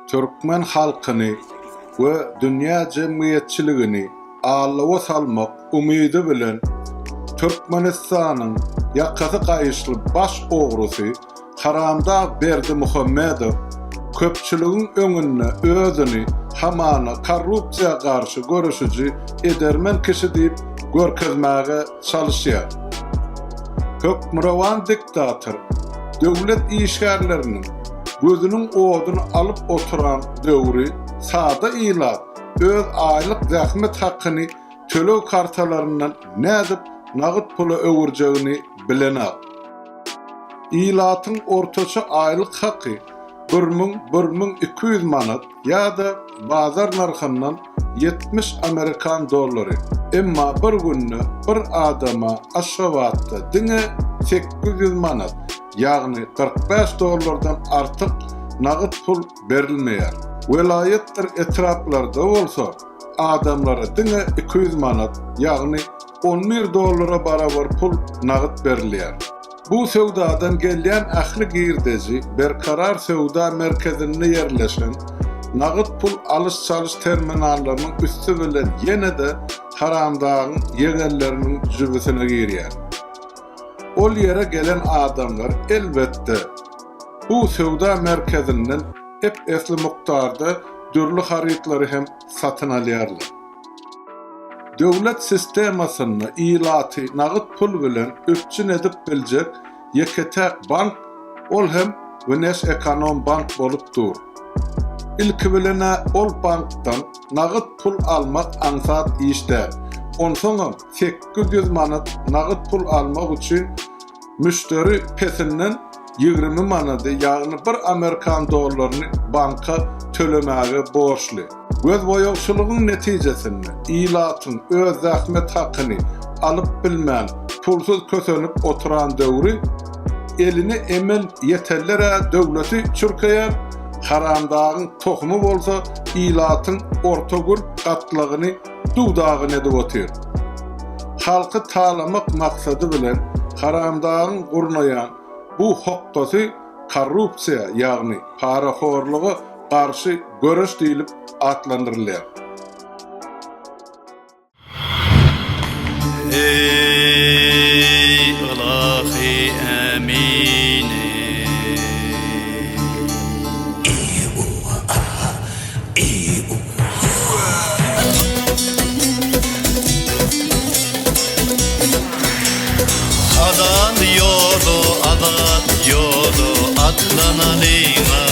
Türkmen halkyny we dünýä jemgyýetçiligini allawa salmak umydy bilen Türkmenistanyň ýakasy gaýyşly baş ogrusy Haramda Berdi Muhammedow köpçüligiň öňünde özüni hamana korrupsiýa garşy görüşüji edermen kişi diýip görkezmäge çalışýar. Hökmrawan diktator döwlet işgärleriniň gözüniň oduny alyp oturan döwri sada ilat öz aýlyk zähmet hakyny tölew kartalaryndan nädip nagyt pula öwürjegini bilenär. İlatyň ortaça aýlyk haky 1200 manat ýa-da bazar narhyndan 70 Amerikan dollary. Emma bir günne bir adama aşawatda diňe 800 manat ýagny 45 dollardan artyk nagyt pul berilmeýär. Welayetler etraplarda bolsa adamlara diňe 200 manat ýagny 11 dollara barabar pul nagyt berilýär. Bu sewdadan gelýän ähli girdeci berkarar sewda merkezinde ýerleşen nagyt pul alys-çalys terminallarynyň üstü bilen ýene-de haramdagyň ýegerleriniň jübesine girýär. Ol ýere gelen adamlar elbetde bu sewda merkezinden hep esli muktarda dürli harytlary hem satyn alýarlar. Döwlet sistemasyny ilaty nagyt pul bilen öpçün edip biljek ýeketek bank ol hem Wenes Ekonom Bank bolup dur. İlki bilene ol bankdan nagyt pul almak ansat işde. Onsoňam 800 manat nagyt pul almak üçin müşteri pesinden 20 manat ýagny 1 Amerikan dollaryny banka tölemäge borçly. Göz boýagçylygyň netijesinde ilatyň öz zähmet hakyny alyp bilmän pulsuz kösenip oturan döwri elini emel ýeterlere döwleti çürkeýär. Haramdagyň tohumy bolsa ilatyň ortagur gatlygyny duwdagyny edip otyr. Halky talamak maksady bilen haramdagyň gurnaýan bu hokdasy korrupsiýa ýagny paraxorlugy garşy görüş diýilip atlandyrylýar. Ey Ilahi Emine Adan yolu atlanalıyma